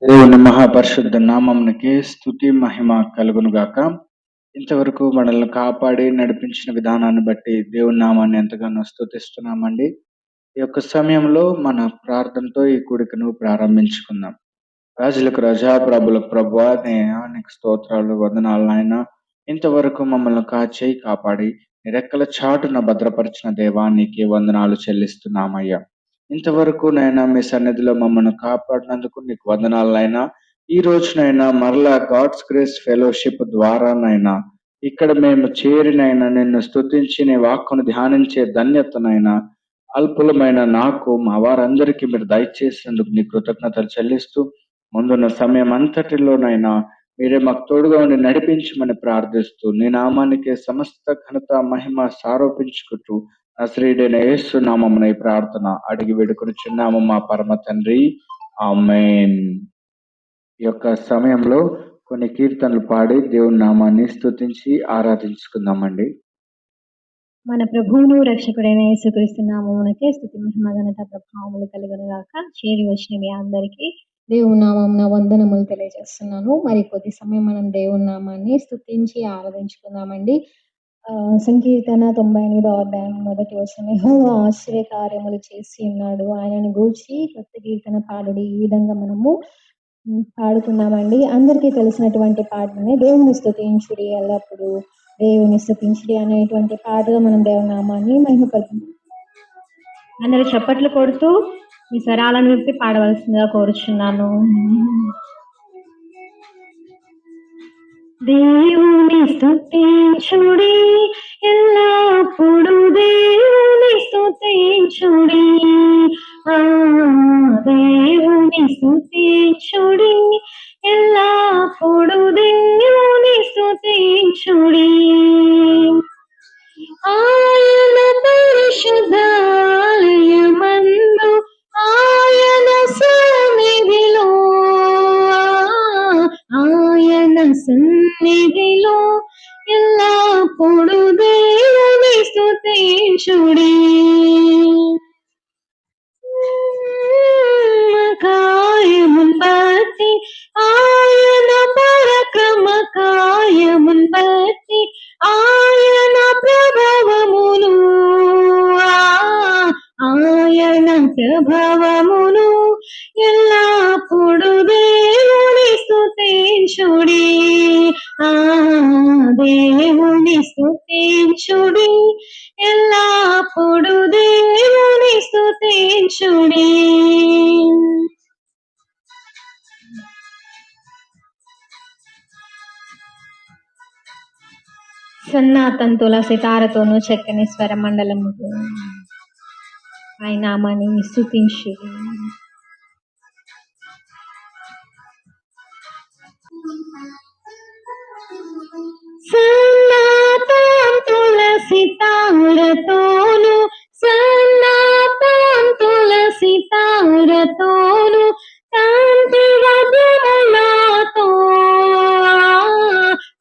దేవుని మహాపరిశుద్ధ నామమునకి స్తుతి మహిమ కలుగును గాక. ఇంతవరకు మనల్ని కాపాడి నడిపించిన విధానాన్ని బట్టి దేవుని నామాన్ని ఎంతగానో స్తుతిస్తున్నామండి. ఈ యొక్క సమయంలో మన ప్రార్థనతో ఈ కూడికను ప్రారంభించుకుందాం. రాజులకు రాజా, ప్రభులకు ప్రభువా, నీకు స్తోత్రాలు, వందనాలు నాయన. ఇంతవరకు మమ్మల్ని కాచి కాపాడి నీ రెక్కల చాటున భద్రపరిచిన దేవా, నీకే వందనాలు చెల్లిస్తున్నామయ్యా. ఇంతవరకు నైనా మీ సన్నిధిలో మమ్మల్ని కాపాడినందుకు నీకు వందనాలనైనా. ఈ రోజునైనా మరలా గాడ్స్ గ్రేస్ ఫెలోషిప్ ద్వారానైనా ఇక్కడ మేము చేరినైనా నిన్ను స్తుతించి నీ వాక్కును ధ్యానించే ధన్యతనైనా అల్పులమైన నాకు మా వారందరికీ మీరు దయచేసినందుకు నీ కృతజ్ఞతలు చెల్లిస్తూ ముందున్న సమయం అంతటిలోనైనా మీరే మాకు తోడుగా ఉండి నడిపించమని ప్రార్థిస్తూ నీ నామానికి సమస్త ఘనత మహిమ సారోపించుకుంటూ నజరేయుడైన యేసు నామమున ఈ ప్రార్థన అడిగి వేడుకొనుచున్నాము మా పరమ తండ్రి, ఆమేన్. ఈ యొక్క సమయంలో కొన్ని కీర్తనలు పాడి దేవుని నామాన్ని స్తుతించి ఆరాధించుకుందామండి. మన ప్రభువును రక్షకుడైన యేసుక్రీస్తు నామమునకే స్తుతి మహిమ ఘనత ప్రభావములు కలుగును గాక. చేరి వచ్చిన మీ అందరికీ దేవుని నామమున వందనములు తెలియజేస్తున్నాను. మరి కొద్ది సమయం మనం దేవుని నామాన్ని స్తుతించి ఆరాధించుకుందామండి. సంకీర్తన 98వ అధ్యాయం మొదటి వచనం, యెహోవా ఆశ్చర్య కార్యములు చేసి ఉన్నాడు, ఆయనను గూర్చి కొత్త కీర్తన పాడుడి. ఈ విధంగా మనము పాడుతున్నామండి. అందరికీ తెలిసినటువంటి పాటనే దేవుని స్తుతించుడి, ఎల్లప్పుడు దేవుని స్తుతించుడి అనేటువంటి పాటగా మనం దేవుని నామాన్ని మహిమపరుచుకుందాం. అందరూ చప్పట్లు కొడుతూ మీ స్వరాలను విప్పి పాడవలసిందిగా కోరుచున్నాను. దేవుని స్తుతించుడి, ఎల్లప్పుడు దేవుని స్తుతించుడి, దేవుని స్తుతించుడి, ఎల్లప్పుడు దేవుని స్తుతించుడి. ఆయన పరిశుద్ధాలయమందు ఆయన సన్నిధిలో, ఆయన సన్నిధిలో ఎల్లప్పుడు దేవుని స్తుతించుడి. కాయమున్ బట్టి ఆయన పరక్రమ కాయమున్ బట్టి ఆయన ప్రభావమును, ఆయన ప్రభావమును ఎల్లప్పుడు దేవుని స్తుతించుడి, దేవుని స్తుతించుడి, ఎల్లప్పుడు దేవుని స్తుతించుడి. సన్నాతంతుల సితారతోనూ చక్కని స్వర మండలముతో ఆయన నామాన్ని స్తుతించుడి. సన్నాతంతుల సితారతోనూ, సన్నాతంతుల సితారతోనూ, తంతి వాద్యములతో,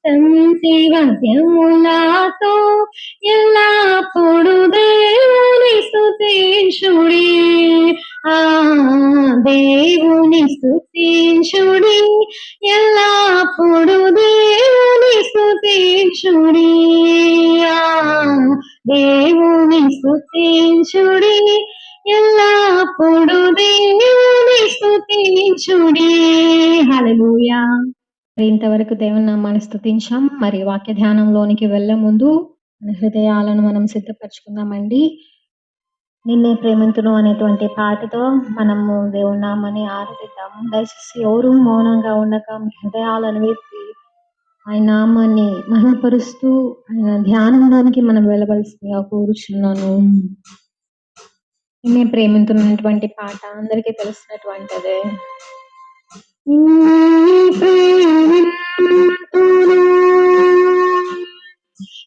తంతి వాద్యములతో ఎల్లప్పుడు దేవుని స్తుతించుడి, దేవుని స్తుతించుడి, ఎల్లప్పుడు దేవుని స్తుతించుడి, దేవుని స్తుతించుడి, ఎల్లప్పుడు దేవుని స్తుతించుడి. హల్లెలూయా. ఇంతవరకు దేవుని నామాన్ని స్తుతించాం. మరి వాక్య ధ్యానంలోనికి వెళ్ళే ముందు మన హృదయాలను మనం సిద్ధపరచుకుందామండి. నిన్నే ప్రేమింతును అనేటువంటి పాటతో మనము దేవుని నామాన్ని ఆరాధిద్దాము. దయచేసి ఎవరు మౌనంగా ఉండక మీ హృదయాలను విప్పి ఆయన నామాన్ని మహిమపరుస్తూ ఆయన ధ్యానంలోనికి మనం వెళ్ళవలసిందిగా కోరుచున్నాను. నిన్నే ప్రేమింతున్నటువంటి పాట అందరికీ తెలిసినటువంటిదే.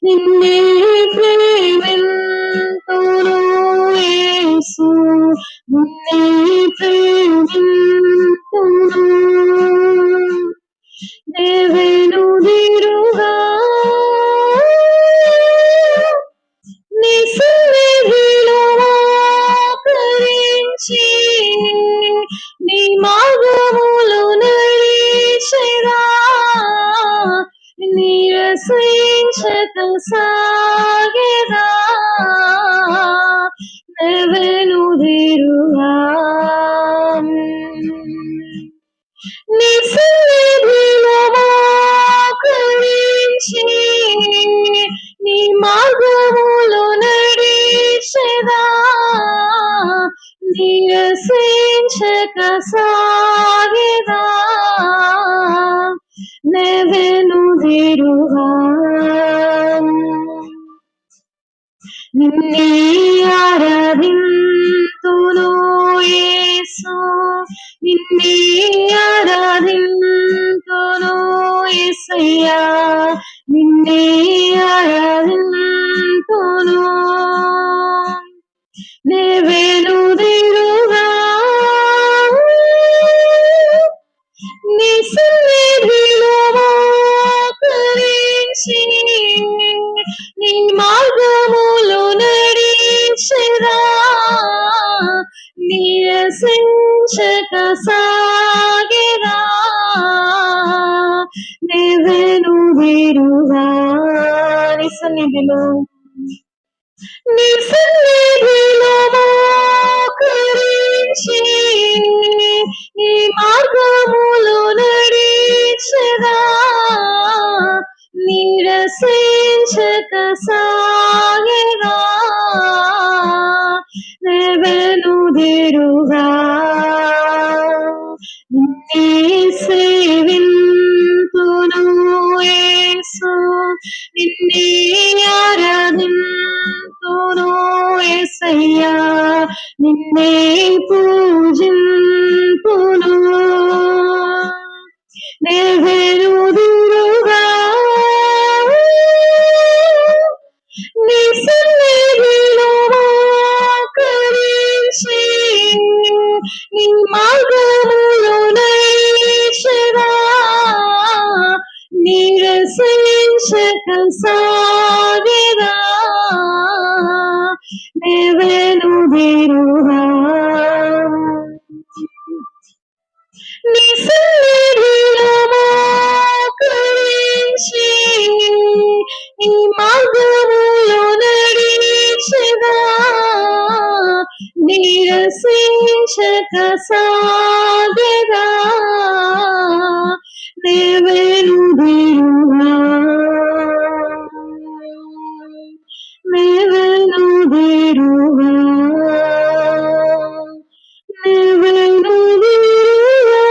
నిన్నే ప్రేమింతును యేసు, నిన్నే ప్రేమింతును, దేవెనుదిరుగా నీ సన్నిధిలో మోకరించి నీ మార్గములను నీరసించక సాగెదా నెవెనుదిరుగా నీ సన్నిధిలో మోకరించి నీ మార్గములో నడిచెదా నీరసించక సాగెదా నెవెనుదిరుగా నిన్నే ఆరాధింతును యేసు నిన్నే ఆరాధింతును యేసయ్యా నిన్నే ఆరాధింతును నెవెనుదిరుగా నీ సన్నిధిలో మోకరించి నీ మార్గములో నడిచెదా నీరసించక సాగెదా నెవెనుదిరుగా నీ సన్నిధిలో మోకరించి నీ మార్గములో నడిచెదా నీరసించక సాగెదా నెవెనుదిరుగా నిన్నే సేవింతును యేసు నిన్నే ఆరాధింతును యేసయ్యా నిన్నే పూజింతును నెవెనుదిరుగా నీ సన్నిధిలో మోకరించి నీ మార్గములో నడిచెదా నీరసించక సాగెదా నెవెనుదిరుగా నీ సన్నిధిలో మోకరించి నీ మార్గములో నడిచెదా నీరసించక సాగెదా నెవెనుదిరుగా నెవెనుదిరుగా నెవెనుదిరుగా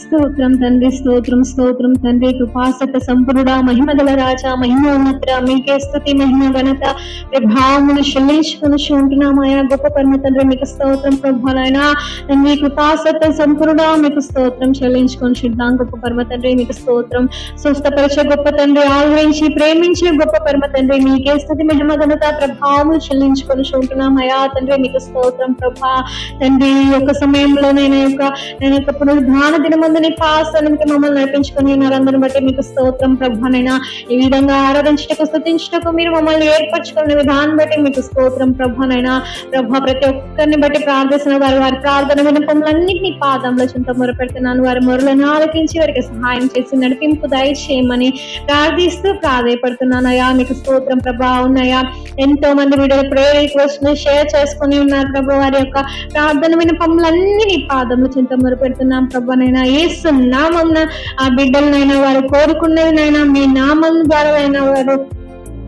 స్తోత్రం తండ్రి స్తోత్రం స్తోత్రం తండ్రి కృపాసత సంపూర్ణుడా మహిమగల రాజా మహిమోన్నతుడా మీకే స్తుతి మహిమ ఘనత ప్రభావమును చెల్లించుకుని ఉంటున్నామయ్యా గొప్ప పరమ తండ్రి మీకు స్తోత్రం ప్రభాలైనా తండ్రి కృపాసత సంపూర్ణుడా మీకు స్తోత్రం చెల్లించుకొని చూద్దాం గొప్ప పరమ తండ్రి మీకు స్తోత్రం స్వస్థపరిచే గొప్ప తండ్రి ఆదరించి ప్రేమించే గొప్ప పరమ తండ్రి మీకే స్తుతి మహిమ ఘనత ప్రభావమును చెల్లించుకొని ఉంటున్నామయ్యా తండ్రి మీకు స్తోత్రం ప్రభా తండ్రి ఈ యొక్క సమయంలో నేను యొక్క పునరుద్ధాన దినమందు నీ పాసనికి మమ్మల్ని నడిపించుకొని ఉన్నారు అందరిని బట్టి మీకు స్తోత్రం ప్రభానైనా ఈ విధంగా ఆరాధించటకు స్తుతించటకు మీరు మమ్మల్ని ఏర్పరచుకున్న విధానం బట్టి మీకు స్తోత్రం ప్రభానైనా ప్రభా ప్రతి ఒక్కరిని బట్టి ప్రార్థిస్తున్న వారి ప్రార్థన వినపములన్నింటినీ పాదంలో చింత మొరపెడుతున్నాను వారి మొరలను ఆలకించి వారికి సహాయం చేసి నడిపింపు దయచేయమని ప్రార్థిస్తూ ప్రాధేయపడుతున్నాను అయ్యా మీకు స్తోత్రం ప్రభా ఉన్నాయా ఎంతో మంది వీడియో ప్రేయర్ రిక్వెస్ట్ ని షేర్ చేసుకుని ఉన్నారు ప్రభా వారి యొక్క ప్రార్థన వినపములన్నీ పాదంలో చింత మొరపెడుతున్నాం ప్రభానైనా యేసు నామమున ఆ బిడ్డలనైనా వారు కోరుకున్నదినైనా మీ నామం ద్వారా అయినా వారు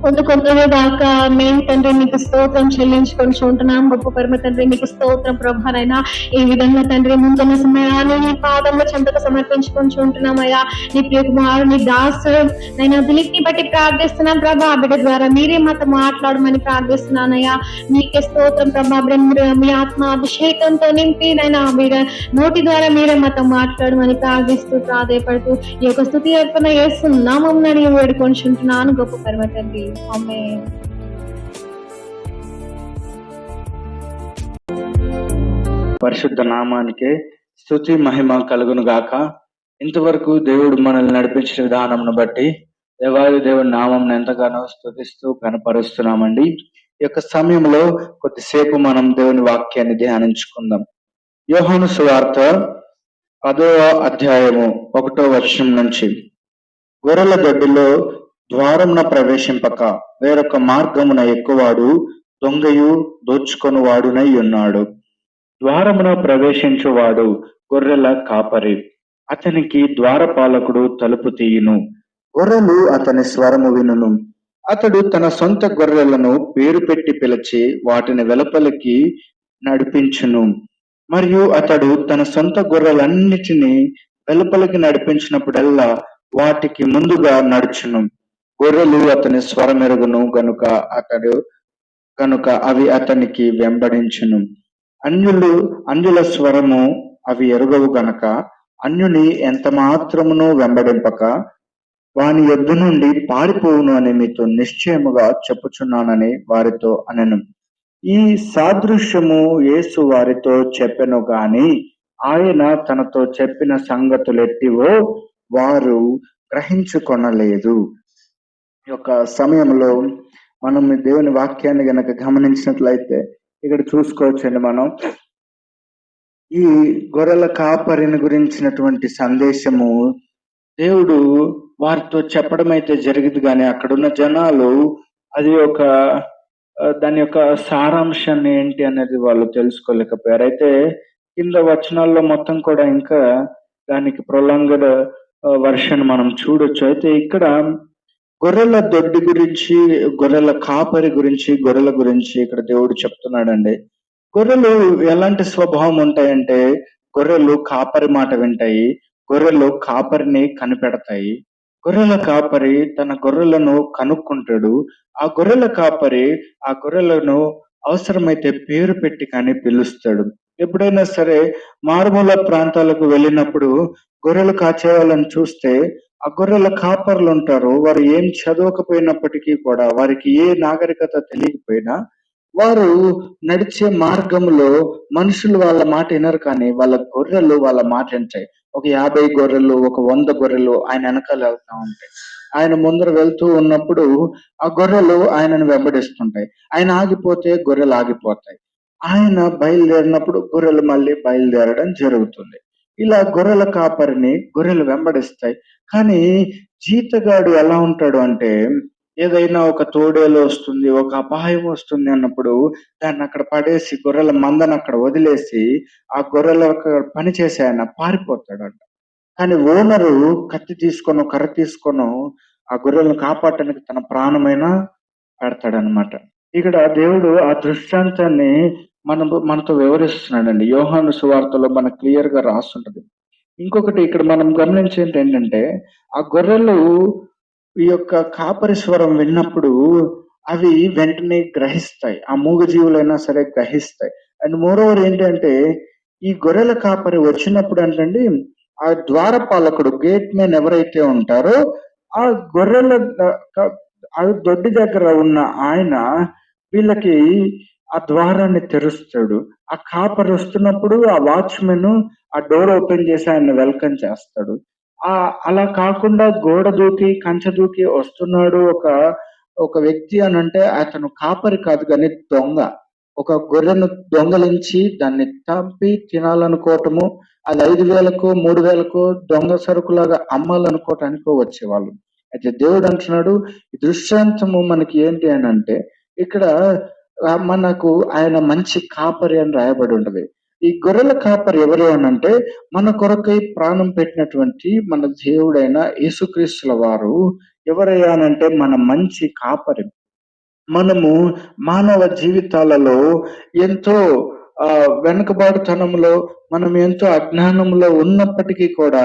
పొందుకుంటున్న దాకా మేము తండ్రి మీకు స్తోత్రం చెల్లించుకొని ఉంటున్నాం గొప్ప పరమ తండ్రి మీకు స్తోత్రం ప్రభానైనా ఈ విధంగా తండ్రి ముందున్న సమయాన్ని నీ పాదంలో చెంతకు సమర్పించుకొని ఉంటున్నామయ్యా నీ ప్రియ కుమారు నీ దాసు నైనా దిలీప్ని బట్టి ప్రార్థిస్తున్నాం ప్రభా ఆ బిడ్డ ద్వారా మీరే మాతో మాట్లాడమని ప్రార్థిస్తున్నానయ్యా మీకే స్తోత్రం ప్రభా మీ ఆత్మ అభిషేకంతో నింపి నైనా మీరు నోటి ద్వారా మీరే మాతో మాట్లాడమని ప్రార్థిస్తూ ప్రాధేయపడుతూ ఈ యొక్క స్తుతి అర్పణ చేస్తున్నామం అడిగి వేడుకొని ఉంటున్నాను గొప్ప పరమ తండ్రి ఆమేన్. పరిశుద్ధ నామానికే స్తుతి మహిమ కలుగును గాక. ఇంతవరకు దేవుడు మనల్ని నడిపించిన విధానంను బట్టి దేవాది దేవుడి నామం ఎంతగానో స్తుతిస్తూ కనపరుస్తున్నామండి. ఈ యొక్క సమయంలో కొద్దిసేపు మనం దేవుని వాక్యాన్ని ధ్యానించుకుందాం. యోహాను సువార్త 10వ అధ్యాయము 1వ వచనం నుంచి. గొర్రెల దొడ్డిలో ద్వారమున ప్రవేశింపక వేరొక మార్గమున ఎక్కువాడు దొంగయు దోచుకొనువాడునై ఉన్నాడు. ద్వారమున ప్రవేశించువాడు గొర్రెల కాపరి. అతనికి ద్వారపాలకుడు తలుపు తీయును. గొర్రెలు అతని స్వరము వినును. అతడు తన సొంత గొర్రెలను పేరు పెట్టి పిలిచి వాటిని వెలుపలికి నడిపించును. మరియు అతడు తన సొంత గొర్రెలన్నిటినీ వెలుపలికి నడిపించినప్పుడల్లా వాటికి ముందుగా నడుచును. గొర్రెలు అతని స్వరమెరుగును కనుక అవి అతనికి వెంబడించును. అన్యుల స్వరము అవి ఎరుగవు గనక అన్యుని ఎంత మాత్రమును వెంబడింపక వాని యొద్ద నుండి పారిపోవును అని మీతో నిశ్చయముగా చెప్పుచున్నానని వారితో అనెను. ఈ సాదృశ్యము యేసు వారితో చెప్పెను గాని ఆయన తనతో చెప్పిన సంగతులెట్టివో వారు గ్రహించుకొనలేదు. ఈ యొక్క సమయంలో మనం దేవుని వాక్యాన్ని గనక గమనించినట్లయితే ఇక్కడ చూసుకోవచ్చండి. మనం ఈ గొర్రెల కాపరిని గురించినటువంటి సందేశము దేవుడు వారితో చెప్పడం అయితే జరిగింది, కానీ అక్కడున్న జనాలు అది దాని యొక్క సారాంశాన్ని ఏంటి అనేది వాళ్ళు తెలుసుకోలేకపోయారు. అయితే కింద వచనాల్లో మొత్తం కూడా ఇంకా దానికి ప్రొలాంగడ్ వర్షన్ మనం చూడొచ్చు. అయితే ఇక్కడ గొర్రెల దొడ్డి గురించి, గొర్రెల కాపరి గురించి, గొర్రెల గురించి ఇక్కడ దేవుడు చెప్తున్నాడండి. గొర్రెలు ఎలాంటి స్వభావం ఉంటాయంటే గొర్రెలు కాపరి మాట వింటాయి, గొర్రెలు కాపరిని కనిపెడతాయి. గొర్రెల కాపరి తన గొర్రెలను కనుక్కుంటాడు. ఆ గొర్రెల కాపరి ఆ గొర్రెలను అవసరమైతే పేరు పెట్టి కానీ పిలుస్తాడు. ఎప్పుడైనా సరే మారుమూల ప్రాంతాలకు వెళ్ళినప్పుడు గొర్రెలు కాచే వాళ్ళని చూస్తే ఆ గొర్రెల కాపర్లు ఉంటారు. వారు ఏం చదవకపోయినప్పటికీ కూడా, వారికి ఏ నాగరికత తెలియకపోయినా వారు నడిచే మార్గంలో మనుషులు వాళ్ళ మాట వినరు, కానీ వాళ్ళ గొర్రెలు వాళ్ళ మాట వింటాయి. ఒక 50 గొర్రెలు, ఒక 100 గొర్రెలు ఆయన వెనకాల వెళ్తా ఉంటాయి. ఆయన ముందర వెళ్తూ ఉన్నప్పుడు ఆ గొర్రెలు ఆయనను వెంబడిస్తుంటాయి. ఆయన ఆగిపోతే గొర్రెలు ఆగిపోతాయి. ఆయన బయలుదేరినప్పుడు గొర్రెలు మళ్ళీ బయలుదేరడం జరుగుతుంది. ఇలా గొర్రెల కాపరిని గొర్రెలు వెంబడిస్తాయి. కానీ జీతగాడు ఎలా ఉంటాడు అంటే, ఏదైనా ఒక తోడేలు వస్తుంది, ఒక అపాయం వస్తుంది అన్నప్పుడు దాన్ని అక్కడ పడేసి గొర్రెల మందను అక్కడ వదిలేసి ఆ గొర్రెల పని చేసే ఆయన పారిపోతాడంట. కానీ ఓనరు కత్తి తీసుకొనో కర్ర తీసుకొనో ఆ గొర్రెలను కాపాడటానికి తన ప్రాణమైనా పెడతాడనమాట. ఇక్కడ దేవుడు ఆ దృష్టాంతాన్ని మనతో వివరిస్తున్నాడండి. యోహాను సువార్తలో మనకు క్లియర్ గా రాస్తుంటది. ఇంకొకటి ఇక్కడ మనం గమనించేది ఏంటంటే, ఆ గొర్రెలు ఈ యొక్క కాపరి స్వరం విన్నప్పుడు అవి వెంటనే గ్రహిస్తాయి. ఆ మూగజీవులైనా సరే గ్రహిస్తాయి. అండ్ మోరోవర్ ఏంటంటే, ఈ గొర్రెల కాపరి వచ్చినప్పుడు అంటండి, ఆ ద్వారపాలకుడు గేట్ మ్యాన్ ఎవరైతే ఉంటారో ఆ గొర్రెల ఆ దొడ్డి దగ్గర ఉన్న ఆయన వీళ్ళకి ఆ ద్వారాన్ని తెరుస్తాడు. ఆ కాపరి వస్తున్నప్పుడు ఆ వాచ్మెన్ ఆ డోర్ ఓపెన్ చేసి ఆయన వెల్కమ్ చేస్తాడు. అలా కాకుండా గోడ దూకి కంచె దూకి వస్తున్నాడు ఒక వ్యక్తి అని అంటే అతను కాపరి కాదు కానీ దొంగ. ఒక గొర్రెను దొంగలించి దాన్ని తంపి తినాలనుకోవటము, అది 5,000కో 3,000కో దొంగ సరుకులాగా అమ్మాలనుకోవటానికి వచ్చేవాళ్ళు. అయితే దేవుడు అంటున్నాడు, ఈ దృష్టాంతము మనకి ఏంటి అని అంటే, ఇక్కడ మనకు ఆయన మంచి కాపరి అని రాయబడి ఉంటది. ఈ గొర్రెల కాపరి ఎవరు అని అంటే, మన కొరకై ప్రాణం పెట్టినటువంటి మన దేవుడైన యేసుక్రీస్తుల వారు ఎవరయ్యానంటే మన మంచి కాపరి. మనము మానవ జీవితాలలో ఎంతో వెనుకబాటుతనంలో, మనం ఎంతో అజ్ఞానంలో ఉన్నప్పటికీ కూడా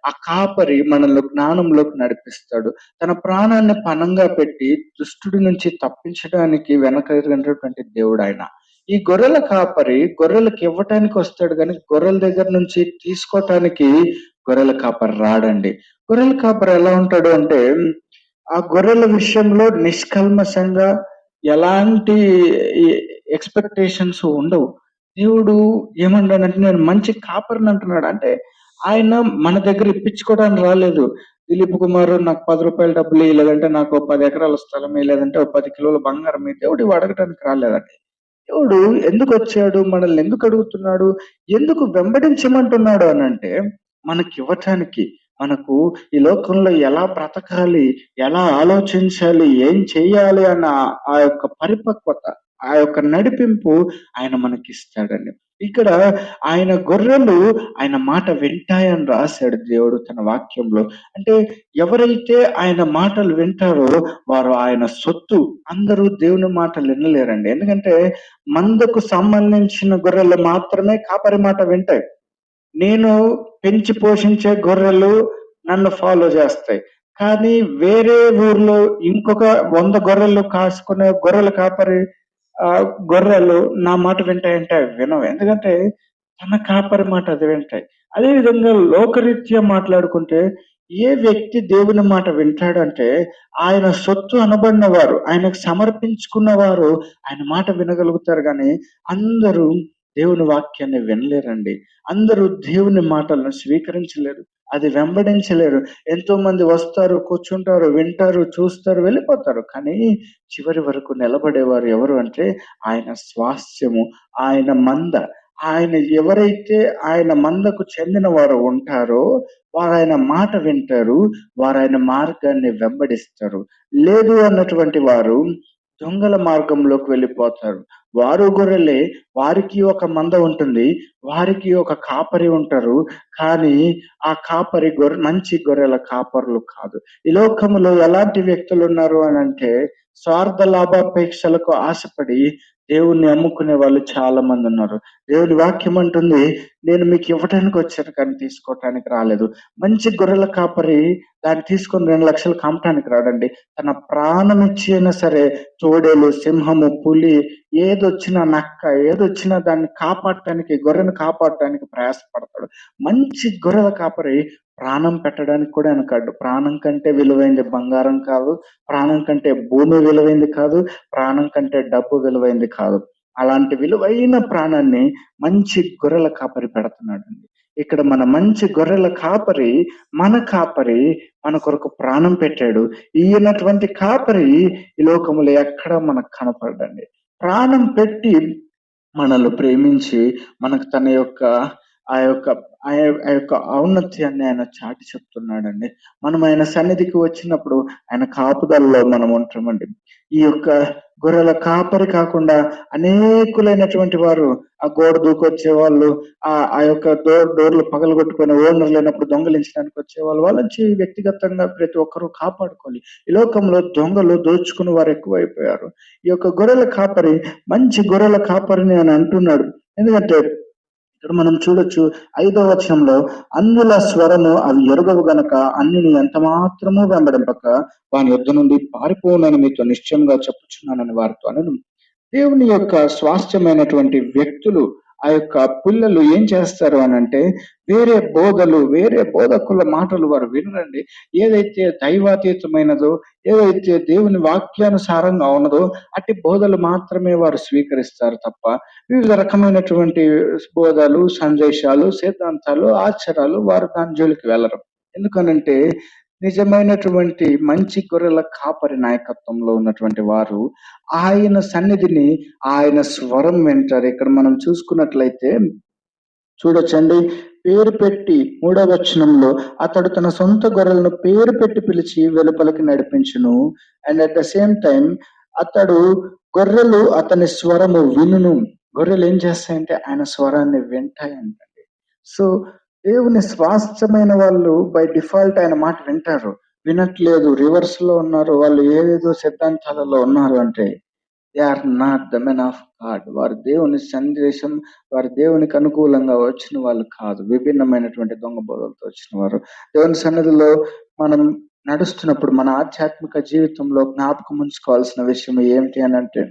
ఆ కాపరి మనల్ని జ్ఞానంలోకి నడిపిస్తాడు. తన ప్రాణాన్ని పణంగా పెట్టి దుష్టుడి నుంచి తప్పించడానికి వెనకటువంటి దేవుడు ఆయన. ఈ గొర్రెల కాపరి గొర్రెలకు ఇవ్వటానికి వస్తాడు, కానీ గొర్రెల దగ్గర నుంచి తీసుకోవటానికి గొర్రెల కాపరి రాడండి. గొర్రెల కాపరి ఎలా ఉంటాడు అంటే, ఆ గొర్రెల విషయంలో నిష్కల్మషంగా ఎలాంటి ఎక్స్పెక్టేషన్స్ ఉండవు. దేవుడు ఏమన్నాడంటే, నేను మంచి కాపరిని అంటున్నాడు. అంటే ఆయన మన దగ్గర ఇప్పించుకోవడానికి రాలేదు. దిలీప్ కుమార్ నాకు 10 రూపాయలు డబ్బులు లేదంటే నాకు 10 ఎకరాల స్థలం లేదంటే 10 కిలోల బంగారం దేవుడు అడగటానికి రాలేదండి. దేవుడు ఎందుకు వచ్చాడు, మనల్ని ఎందుకు అడుగుతున్నాడు, ఎందుకు వెంబడించమంటున్నాడు అని అంటే, మనకివ్వటానికి, మనకు ఈ లోకంలో ఎలా బ్రతకాలి, ఎలా ఆలోచించాలి, ఏం చెయ్యాలి అన్న ఆ యొక్క పరిపక్వత, ఆ యొక్క నడిపింపు ఆయన మనకిస్తాడండి. ఇక్కడ ఆయన గొర్రెలు ఆయన మాట వింటాయని రాశాడు దేవుడు తన వాక్యంలో. అంటే ఎవరైతే ఆయన మాటలు వింటారో వారు ఆయన సొత్తు. అందరూ దేవుని మాటలు వినలేరండి. ఎందుకంటే మందకు సంబంధించిన గొర్రెలు మాత్రమే కాపరి మాట వింటాయి. నేను పెంచి పోషించే గొర్రెలు నన్ను ఫాలో చేస్తాయి. కానీ వేరే ఊర్లో ఇంకొక 100 గొర్రెలు కాసుకునే గొర్రెల కాపరి గొర్రెలు నా మాట వింటాయంటే అవి వినవు. ఎందుకంటే తన కాపరి మాట అది వింటాయి. అదే విధంగా లోకరీత్యా మాట్లాడుకుంటే ఏ వ్యక్తి దేవుని మాట వింటాడంటే ఆయన సొత్తు అనబడిన వారు, ఆయనకు సమర్పించుకున్న వారు ఆయన మాట వినగలుగుతారు. గాని అందరూ దేవుని వాక్యాన్ని వినలేరండి. అందరూ దేవుని మాటలను స్వీకరించలేరు. అది వెంబడించలేరు. ఎంతో మంది వస్తారు, కూర్చుంటారు, వింటారు, చూస్తారు, వెళ్ళిపోతారు. కానీ చివరి వరకు నిలబడేవారు ఎవరు అంటే ఆయన స్వాస్థ్యము, ఆయన మంద. ఆయన ఎవరైతే ఆయన మందకు చెందిన వారు ఉంటారో వారు ఆయన మాట వింటారు. వారు ఆయన మార్గాన్ని వెంబడిస్తారు. లేదు అన్నటువంటి వారు దొంగల మార్గంలోకి వెళ్ళిపోతారు. వారు గొర్రెలే, వారికి ఒక మంద ఉంటుంది, వారికి ఒక కాపరి ఉంటారు. కానీ ఆ కాపరి మంచి గొర్రెల కాపరులు కాదు. ఈ లోకములో ఎలాంటి వ్యక్తులు ఉన్నారు అని అంటే స్వార్థ లాభాపేక్షలకు ఆశపడి దేవుణ్ణి అమ్ముకునే వాళ్ళు చాలా మంది ఉన్నారు. దేవుని వాక్యం అంటుంది, నేను మీకు ఇవ్వటానికి వచ్చాను కానీ తీసుకోవటానికి రాలేదు. మంచి గొర్రెల కాపరి దాన్ని తీసుకొని 2 లక్షలు కమ్మటానికి రాడండి. తన ప్రాణం ఇచ్చి అయినా సరే తోడేలు, సింహము, పులి, ఏదొచ్చినా నక్క, ఏదొచ్చినా దాన్ని కాపాడటానికి, గొర్రెను కాపాడటానికి ప్రయాసపడతాడు. మంచి గొర్రెల కాపరి ప్రాణం పెట్టడానికి కూడా వెనకాడు. ప్రాణం కంటే విలువైంది బంగారం కాదు, ప్రాణం కంటే భూమి విలువైంది కాదు, ప్రాణం కంటే డబ్బు విలువైంది కాదు. అలాంటి విలువైన ప్రాణాన్ని మంచి గొర్రెల కాపరి పెడుతున్నాడండి. ఇక్కడ మన మంచి గొర్రెల కాపరి, మన కొరకు ప్రాణం పెట్టాడు. ఈయనటువంటి కాపరి ఈ లోకములో ఎక్కడ మనకు కనపడడండి. ప్రాణం పెట్టి మనల్ని ప్రేమించి మనకు తన యొక్క ఆ యొక్క ఆ యొక్క ఔన్నత్యాన్ని ఆయన చాటి చెప్తున్నాడండి. మనం ఆయన సన్నిధికి వచ్చినప్పుడు ఆయన కాపుదలలో మనం ఉంటామండి. ఈ యొక్క గొర్రెల కాపరి కాకుండా అనేకులైనటువంటి వారు ఆ గోడ దూకొచ్చే వాళ్ళు, ఆ యొక్క డోర్లు పగలగొట్టుకుని ఓనర్ లేనప్పుడు దొంగలించడానికి వచ్చేవాళ్ళు, వాళ్ళని వ్యక్తిగతంగా ప్రతి ఒక్కరూ కాపాడుకోవాలి. ఈ లోకంలో దొంగలు దోచుకుని వారు ఎక్కువైపోయారు. ఈ యొక్క గొర్రెల కాపరి మంచి గొర్రెల కాపరిని అని అంటున్నాడు. ఎందుకంటే ఇక్కడ మనం చూడొచ్చు 5వ వచనంలో, అన్యుల స్వరము అవి ఎరుగవు గనక అన్యుని ఎంత మాత్రము వెంబడింపక వాని యుద్ధ నుండి పారిపోనని మీతో నిశ్చయంగా చెప్పుచున్నానని వారితో అనను. దేవుని యొక్క స్వాస్థ్యమైనటువంటి వ్యక్తులు, ఆ యొక్క పిల్లలు ఏం చేస్తారు అని అంటే వేరే బోధకుల మాటలు వారు వినరండి. ఏదైతే దైవాతీతమైనదో, ఏదైతే దేవుని వాక్యానుసారంగా ఉన్నదో అట్టి బోధలు మాత్రమే వారు స్వీకరిస్తారు తప్ప వివిధ రకమైనటువంటి బోధలు, సందేశాలు, సిద్ధాంతాలు, ఆచారాలు వారు దాని జోలికి వెళ్ళరు. ఎందుకనంటే నిజమైనటువంటి మంచి గొర్రెల కాపరి నాయకత్వంలో ఉన్నటువంటి వారు ఆయన సన్నిధిని, ఆయన స్వరం వింటారు. ఇక్కడ మనం చూసుకున్నట్లయితే చూడొచ్చండి, పేరు పెట్టి 3వ వచనంలో అతడు తన సొంత గొర్రెలను పేరు పెట్టి పిలిచి వెలుపలికి నడిపించును. And at the same time అతడు గొర్రెలు అతని స్వరము వినును. గొర్రెలు ఏం చేస్తాయంటే ఆయన స్వరాన్ని వింటాయంటండి. సో దేవుని స్వాస్థ్యమైన వాళ్ళు బై డిఫాల్ట్ ఆయన మాట వింటారు. వినట్లేదు, రివర్స్ లో ఉన్నారు, వాళ్ళు ఏదేదో సిద్ధాంతాలలో ఉన్నారు అంటే they are not the men of God. వారు దేవుని సందేశం, వారు దేవునికి అనుకూలంగా వచ్చిన వాళ్ళు కాదు. విభిన్నమైనటువంటి దొంగ బోధలతో వచ్చిన వారు. దేవుని సన్నిధిలో మనం నడుస్తున్నప్పుడు మన ఆధ్యాత్మిక జీవితంలో జ్ఞాపకం ఉంచుకోవాల్సిన విషయం ఏమిటి అని అంటే,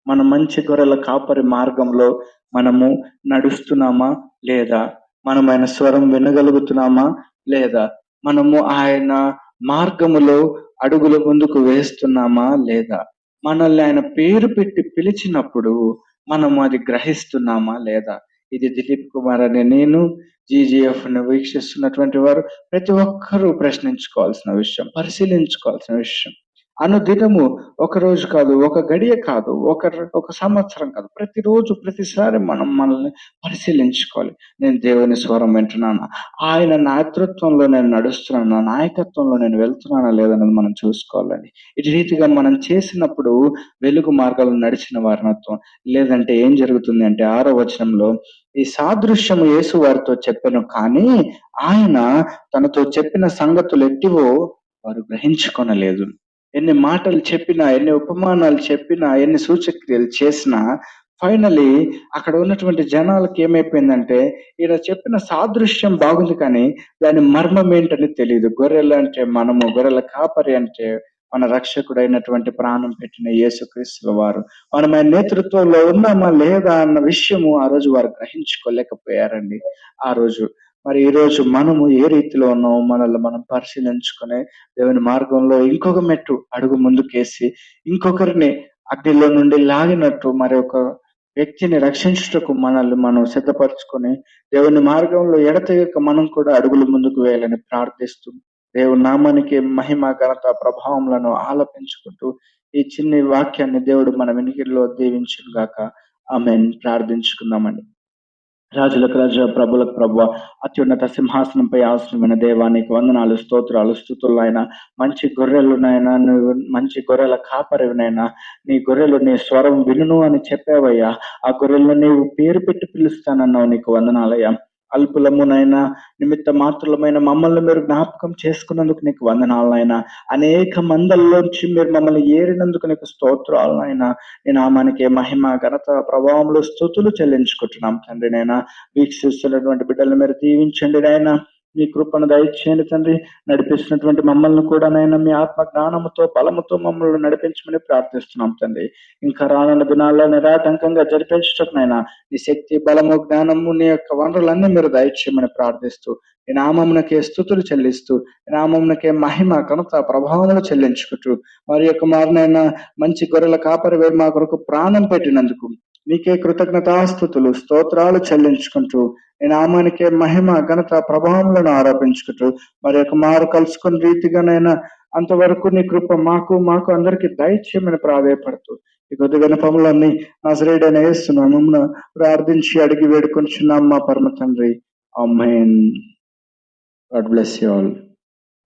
మన మంచి గొర్రెల కాపరి మార్గంలో మనము నడుస్తున్నామా లేదా, మనం ఆయన స్వరం వినగలుగుతున్నామా లేదా, మనము ఆయన మార్గములో అడుగులు ముందుకు వేస్తున్నామా లేదా, మనల్ని ఆయన పేరు పెట్టి పిలిచినప్పుడు మనము అది గ్రహిస్తున్నామా లేదా. ఇది దిలీప్ కుమార్ అనే నేను, జీజీఎఫ్ ను వీక్షిస్తున్నటువంటి వారు ప్రతి ఒక్కరూ ప్రశ్నించుకోవాల్సిన విషయం, పరిశీలించుకోవాల్సిన విషయం. అనుదినము ఒక రోజు కాదు, ఒక గడియ కాదు, ఒక సంవత్సరం కాదు, ప్రతిరోజు ప్రతిసారి మనం మనల్ని పరిశీలించుకోవాలి. నేను దేవుని స్వరం వింటున్నానా, ఆయన నేతృత్వంలో నేను నడుస్తున్నానా, నాయకత్వంలో నేను వెళ్తున్నానా లేదన్నది మనం చూసుకోవాలండి. ఇటు రీతిగా మనం చేసినప్పుడు వెలుగు మార్గాలు నడిచిన వారినత్వం. లేదంటే ఏం జరుగుతుంది అంటే 6వ వచనంలో, ఈ సాదృశ్యము యేసు వారితో చెప్పెను, కానీ ఆయన తనతో చెప్పిన సంగతులు ఎట్టివో వారు గ్రహించుకొనలేదు. ఎన్ని మాటలు చెప్పినా, ఎన్ని ఉపమానాలు చెప్పినా, ఎన్ని సూచక్రియలు చేసినా ఫైనలీ అక్కడ ఉన్నటువంటి జనాలకి ఏమైపోయిందంటే, ఈయన చెప్పిన సాదృశ్యం బాగుంది కానీ దాని మర్మం ఏంటని తెలియదు. గొర్రెలు అంటే మనము, గొర్రెల కాపరి అంటే మన రక్షకుడైనటువంటి ప్రాణం పెట్టిన యేసుక్రీస్తుల వారు. మనం ఆయన నేతృత్వంలో ఉన్నామా లేదా అన్న విషయము ఆ రోజు వారు గ్రహించుకోలేకపోయారండి. ఆ రోజు మరి ఈ రోజు మనము ఏ రీతిలో ఉన్నామో మనల్ని మనం పరిశీలించుకుని దేవుని మార్గంలో ఇంకొక మెట్టు అడుగు ముందుకేసి ఇంకొకరిని అగ్నిలో నుండి లాగినట్టు మరి ఒక వ్యక్తిని రక్షించుటకు మనల్ని మనం సిద్ధపరచుకొని దేవుని మార్గంలో ఎడతెగక మనం కూడా అడుగులు ముందుకు వేయాలని ప్రార్థిస్తూ దేవుని నామానికి మహిమ ఘనత ప్రభావములను ఆలపించుకుంటూ ఈ చిన్ని వాక్యాన్ని దేవుడు మన వినికిడిలో దీవించును గాక. ఆమేన్. ప్రార్థించుకుందామండి. రాజులకు రాజా, ప్రభులకు ప్రభువా, అత్యున్నత సింహాసనంపై ఆశ్రమైన దేవానికి వందనాలు, స్తోత్రాలు, స్తుతులు నాయనా. మంచి గొర్రెలు నాయనా, నువ్వు మంచి గొర్రెల కాపరివినైనా, నీ గొర్రెలు నీ స్వరం వినును అని చెప్పావయ్యా. ఆ గొర్రెలను నీవు పేరు పెట్టి పిలుస్తానన్నావు, నీకు వందనాలయ్యా. అల్పులమునైనా నిమిత్త మాత్రులమైన మమ్మల్ని మీరు జ్ఞాపకం చేసుకున్నందుకు నీకు వందనాలనైనా. అనేక మందల్లోంచి మీరు మమ్మల్ని ఏరినందుకు నీకు స్తోత్రాలనైనా. నీ నామానికి మహిమ ఘనత ప్రభావములు స్తుతులు చెల్లించుకుంటున్నాం తండ్రి. నైనా వీక్షిస్తున్నటువంటి బిడ్డలను మీరు దీవించండి నైనా. మీ కృపను దయచేయండి తండ్రి. నడిపిస్తున్నటువంటి మమ్మల్ని కూడా నైనా మీ ఆత్మ జ్ఞానముతో బలముతో మమ్మల్ని నడిపించమని ప్రార్థిస్తున్నాం తండ్రి. ఇంకా రానున్న దినాల్లో నిరాటంకంగా జరిపించటకునైనా నీ శక్తి, బలము, జ్ఞానము, నీ యొక్క వనరులన్నీ మీరు దయచేయమని ప్రార్థిస్తూ ఈ నామమునకే స్తుతులు చెల్లిస్తూ ఈ నామమునకే మహిమ ఘనత ప్రభావములు చెల్లించుకుంటూ మరి యొక్క మారినైనా మంచి గొర్రెల కాపరి మా కొరకు ప్రాణం పెట్టినందుకు నీకే కృతజ్ఞతాస్తుతులు, స్తోత్రాలు చెల్లించుకుంటూ ఈ నామానికే మహిమ ఘనత ప్రభావములను ఆరోపించుకుంటూ మరి యొక్క మారు కలుసుకున్న రీతిగానైనా అంతవరకు నీ కృప మాకు అందరికి దయచేయమని ప్రాధేయపడుతూ ఈ కొద్ది వినపములన్నీ నజరేయుడైన యేసు నామమున ప్రార్థించి అడిగి వేడుకొంచున్నాం మా పరమ తండ్రి. Amen. God bless you all.